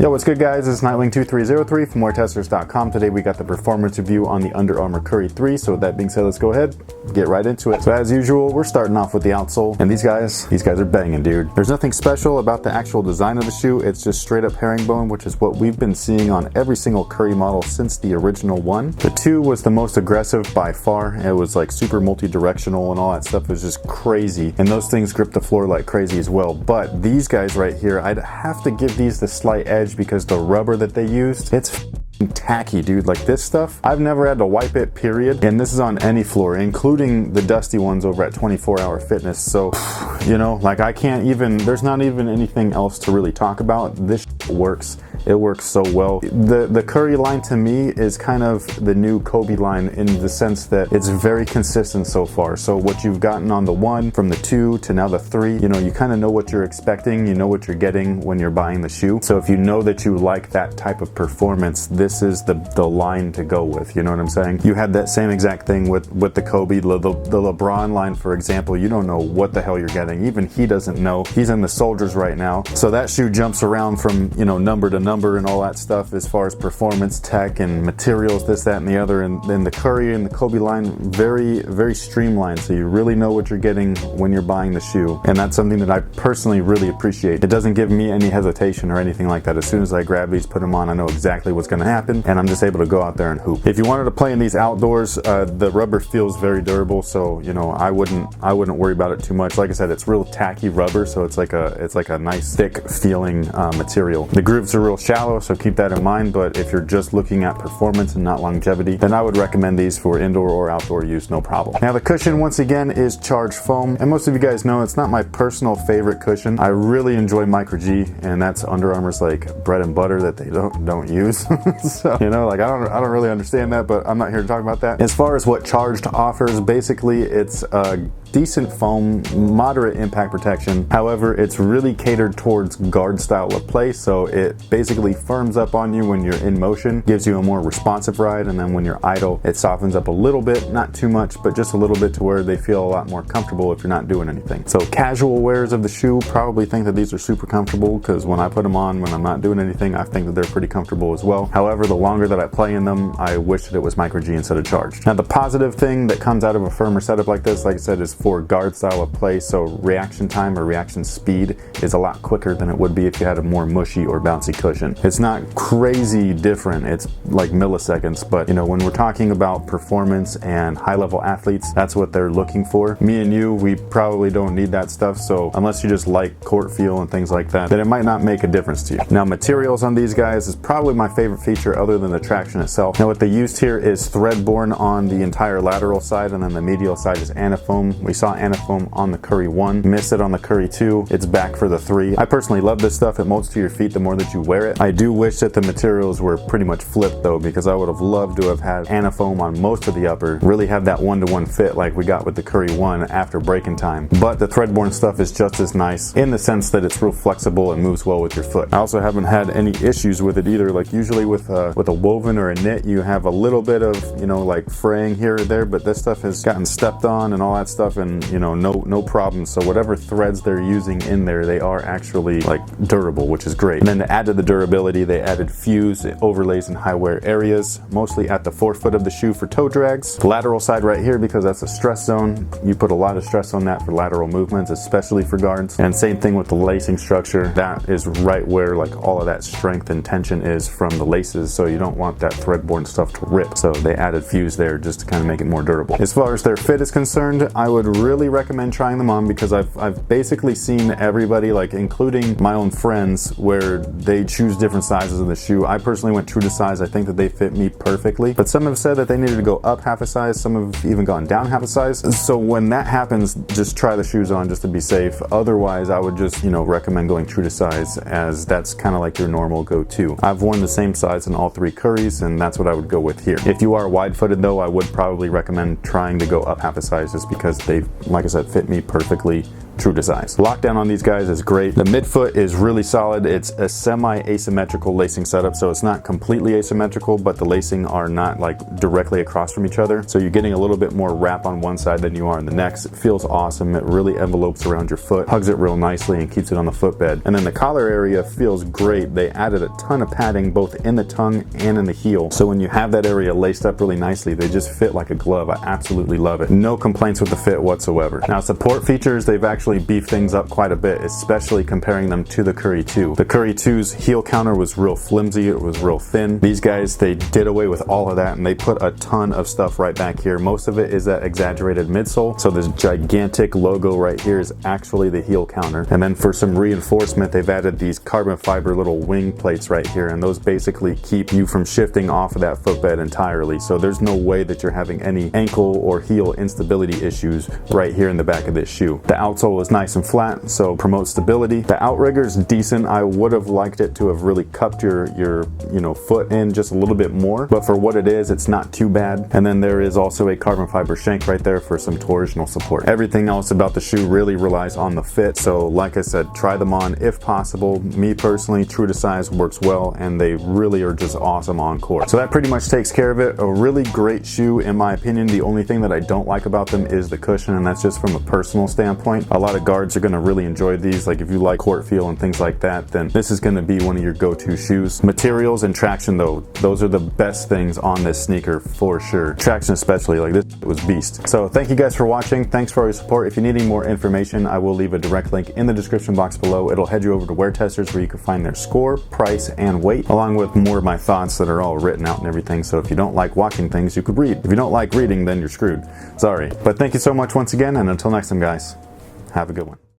Yo, what's good guys? It's Nightwing2303 from WearTesters.com. Today we got the performance review on the Under Armour Curry 3. So with that being said, let's go ahead, get right into it. So as usual, we're starting off with the outsole. And these guys are banging, dude. There's nothing special about the actual design of the shoe. It's just straight up herringbone, which is what we've been seeing on every single Curry model since the original one. The 2 was the most aggressive by far. It was like super multi-directional and all that stuff. It was just crazy. And those things grip the floor like crazy as well. But these guys right here, I'd have to give these the slight edge because the rubber that they used, it's tacky, dude. Like this stuff, I've never had to wipe it, period. And this is on any floor, including the dusty ones over at 24 Hour Fitness. So, you know, like I can't even, there's not even anything else to really talk about. This works. It works so well. The Curry line to me is kind of the new Kobe line in the sense that it's very consistent so far. So what you've gotten on the 1, from the 2 to now the 3, you know, you kind of know what you're expecting. You know what you're getting when you're buying the shoe. So if you know that you like that type of performance, this is the line to go with. You know what I'm saying? You had that same exact thing with the Kobe, the LeBron line, for example. You don't know what the hell you're getting. Even he doesn't know. He's in the soldiers right now. So that shoe jumps around from, you know, number to number and all that stuff as far as performance, tech, and materials, this, that, and the other. And then the Curry and the Kobe line, very, very streamlined. So you really know what you're getting when you're buying the shoe. And that's something that I personally really appreciate. It doesn't give me any hesitation or anything like that. As soon as I grab these, put them on, I know exactly what's going to happen, and I'm just able to go out there and hoop. If you wanted to play in these outdoors, the rubber feels very durable, so you know I wouldn't worry about it too much. Like I said, it's real tacky rubber, so it's like a nice thick feeling material. The grooves are real shallow, so keep that in mind. But if you're just looking at performance and not longevity, then I would recommend these for indoor or outdoor use, no problem. Now the cushion, once again, is charged foam, and most of you guys know it's not my personal favorite cushion. I really enjoy Micro G, and that's Under Armour's like bread and butter that they don't use. So you know, like I don't really understand that, but I'm not here to talk about that. As far as what Charged offers, basically it's decent foam, moderate impact protection. However, it's really catered towards guard style of play, so it basically firms up on you when you're in motion, gives you a more responsive ride, and then when you're idle, it softens up a little bit, not too much, but just a little bit to where they feel a lot more comfortable if you're not doing anything. So casual wearers of the shoe probably think that these are super comfortable, because when I put them on when I'm not doing anything, I think that they're pretty comfortable as well. However, the longer that I play in them, I wish that it was Micro G instead of Charged. Now the positive thing that comes out of a firmer setup like this, like I said, is for guard style of play, so reaction time or reaction speed is a lot quicker than it would be if you had a more mushy or bouncy cushion. It's not crazy different, it's like milliseconds, but you know, when we're talking about performance and high level athletes, that's what they're looking for. Me and you, we probably don't need that stuff, so unless you just like court feel and things like that, then it might not make a difference to you. Now materials on these guys is probably my favorite feature other than the traction itself. Now what they used here is thread-borne on the entire lateral side, and then the medial side is anafoam. We saw anafoam on the Curry 1, missed it on the Curry 2, it's back for the 3. I personally love this stuff. It molds to your feet the more that you wear it. I do wish that the materials were pretty much flipped though, because I would have loved to have had anafoam on most of the upper, really have that one-to-one fit like we got with the Curry 1 after breaking time. But the thread-borne stuff is just as nice in the sense that it's real flexible and moves well with your foot. I also haven't had any issues with it either. Like usually with a woven or a knit, you have a little bit of, you know, like fraying here or there, but this stuff has gotten stepped on and all that stuff, and you know, no problem. So whatever threads they're using in there, they are actually like durable, which is great. And then to add to the durability, they added fuse overlays in high wear areas, mostly at the forefoot of the shoe for toe drags. The lateral side right here, because that's a stress zone, you put a lot of stress on that for lateral movements, especially for guards. And same thing with the lacing structure. That is right where like all of that strength and tension is from the laces, so you don't want that thread-borne stuff to rip. So they added fuse there just to kind of make it more durable. As far as their fit is concerned, I would really recommend trying them on, because I've basically seen everybody, like including my own friends, where they choose different sizes of the shoe. I personally went true to size. I think that they fit me perfectly, but some have said that they needed to go up half a size, some have even gone down half a size. So when that happens, just try the shoes on just to be safe. Otherwise, I would just, you know, recommend going true to size, as that's kind of like your normal go-to. I've worn the same size in all 3 Currys, and that's what I would go with here. If you are wide-footed though, I would probably recommend trying to go up half a size, just because they, like I said, fit me perfectly. true to size. Lockdown on these guys is great. The midfoot is really solid. It's a semi-asymmetrical lacing setup, so it's not completely asymmetrical, but the lacing are not like directly across from each other. So you're getting a little bit more wrap on one side than you are on the next. It feels awesome. It really envelopes around your foot, hugs it real nicely, and keeps it on the footbed. And then the collar area feels great. They added a ton of padding both in the tongue and in the heel. So when you have that area laced up really nicely, they just fit like a glove. I absolutely love it. No complaints with the fit whatsoever. Now, support features, they've actually beefed things up quite a bit, especially comparing them to the Curry 2. The Curry 2's heel counter was real flimsy. It was real thin. These guys, they did away with all of that and they put a ton of stuff right back here. Most of it is that exaggerated midsole. So this gigantic logo right here is actually the heel counter. And then for some reinforcement, they've added these carbon fiber little wing plates right here, and those basically keep you from shifting off of that footbed entirely. So there's no way that you're having any ankle or heel instability issues right here in the back of this shoe. The outsole is nice and flat, so promotes stability. The outrigger's decent. I would have liked it to have really cupped your foot in just a little bit more, but for what it is, it's not too bad. And then there is also a carbon fiber shank right there for some torsional support. Everything else about the shoe really relies on the fit. So like I said, try them on if possible. Me personally, true to size works well, and they really are just awesome on court. So that pretty much takes care of it. A really great shoe in my opinion. The only thing that I don't like about them is the cushion, and that's just from a personal standpoint. A lot of guards are going to really enjoy these. Like if you like court feel and things like that, then this is going to be one of your go-to shoes. Materials and traction though, those are the best things on this sneaker for sure. Traction especially, like this was beast. So thank you guys for watching. Thanks for all your support. If you need any more information, I will leave a direct link in the description box below. It'll head you over to WearTesters where you can find their score, price, and weight, along with more of my thoughts that are all written out and everything. So if you don't like watching things, you could read. If you don't like reading, then you're screwed. Sorry. But thank you so much once again, and until next time guys, have a good one.